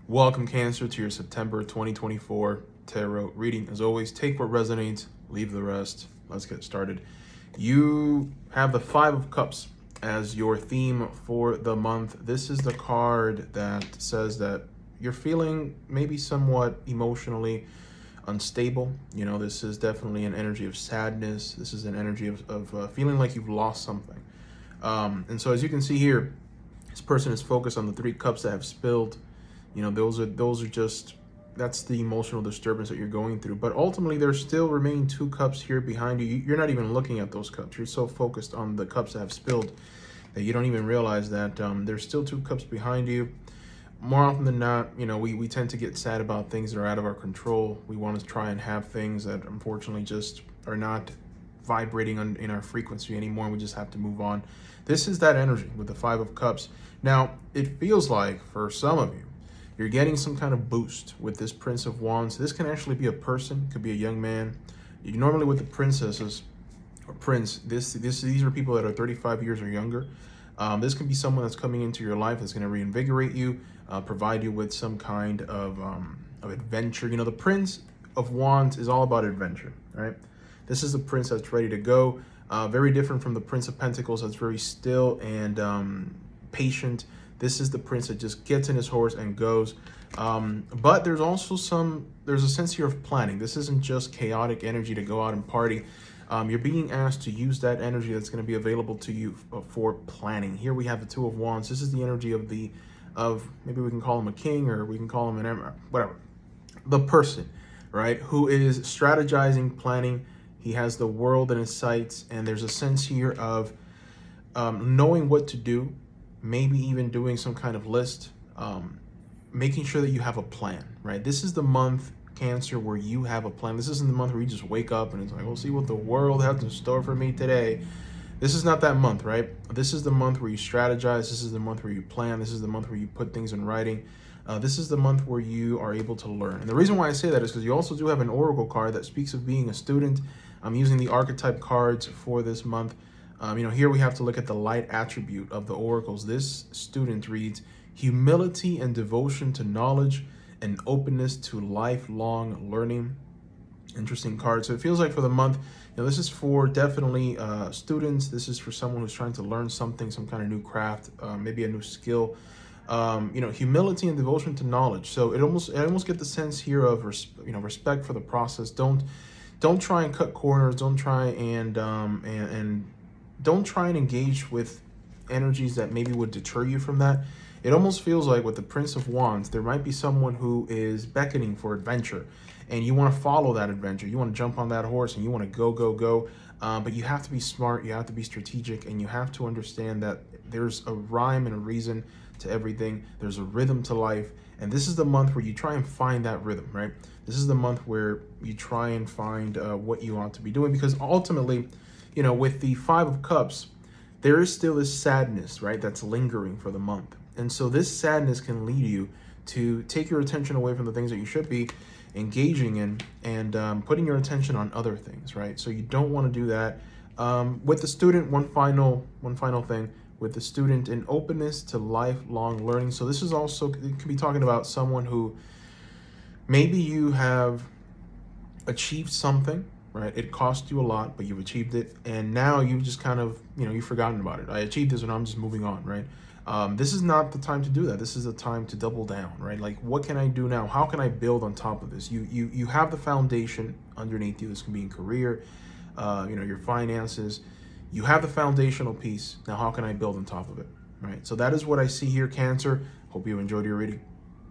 Welcome, Cancer, to your September 2024 tarot reading. As always, take what resonates, leave the rest. Let's get started. You have the Five of Cups as your theme for the month. This is the card that says that you're feeling maybe somewhat emotionally unstable. You know, this is definitely an energy of sadness. This is an energy of feeling like you've lost something. And so as you can see here, this person is focused on the three cups that have spilled. You know, those are just, that's the emotional disturbance that you're going through. But ultimately, there still remain two cups here behind you. You're not even looking at those cups. You're so focused on the cups that have spilled that you don't even realize that there's still two cups behind you. More often than not, you know, we tend to get sad about things that are out of our control. We want to try and have things that unfortunately just are not vibrating in our frequency anymore. We just have to move on. This is that energy with the Five of Cups. Now, it feels like for some of you, you're getting some kind of boost with this Prince of Wands. This can actually be a person, could be a young man. Normally with the princesses or prince, these are people that are 35 years or younger. This can be someone that's coming into your life that's going to reinvigorate you, provide you with some kind of adventure. You know, the Prince of Wands is all about adventure, right? This is the prince that's ready to go. Very different from the Prince of Pentacles that's very still and patient. This is the prince that just gets in his horse and goes. But there's also there's a sense here of planning. This isn't just chaotic energy to go out and party. You're being asked to use that energy that's going to be available to you for planning. Here we have the Two of Wands. This is the energy of maybe we can call him a king, or we can call him an emperor, whatever. The person, right, who is strategizing, planning. He has the world in his sights, and there's a sense here of knowing what to do. Maybe even doing some kind of list, making sure that you have a plan, right? This is the month, Cancer, where you have a plan. This isn't the month where you just wake up and it's like, we'll see what the world has in store for me today. This is not that month, right? This is the month where you strategize. This is the month where you plan. This is the month where you put things in writing. This is the month where you are able to learn. And the reason why I say that is because you also do have an oracle card that speaks of being a student. I'm using the archetype cards for this month. You know, here we have to look at the light attribute of the oracles. This student reads, humility and devotion to knowledge and openness to lifelong learning. Interesting card. So it feels like for the month, you know, this is for definitely students. This is for someone who's trying to learn something, some kind of new craft, maybe a new skill. You know, humility and devotion to knowledge. So I almost get the sense here of respect for the process. Don't try and cut corners. Don't try and don't try and engage with energies that maybe would deter you from that. It almost feels like with the Prince of Wands, there might be someone who is beckoning for adventure, and you want to follow that adventure. You want to jump on that horse and you want to go. But you have to be smart. You have to be strategic, and you have to understand that there's a rhyme and a reason to everything. There's a rhythm to life. And this is the month where you try and find that rhythm, right? This is the month where you try and find what you ought to be doing, because ultimately, you know, with the Five of Cups, there is still this sadness, right, that's lingering for the month. And so this sadness can lead you to take your attention away from the things that you should be engaging in and putting your attention on other things, right? So you don't want to do that. With the student, one final thing, with the student, an openness to lifelong learning. So this is also, it could be talking about someone who maybe you have achieved something, right? It cost you a lot, but you've achieved it. And now you've just kind of, you know, you've forgotten about it. I achieved this and I'm just moving on, right? This is not the time to do that. This is the time to double down, right? Like, what can I do now? How can I build on top of this? You have the foundation underneath you. This can be in career, you know, your finances. You have the foundational piece. Now, how can I build on top of it, right? So that is what I see here, Cancer. Hope you enjoyed your reading.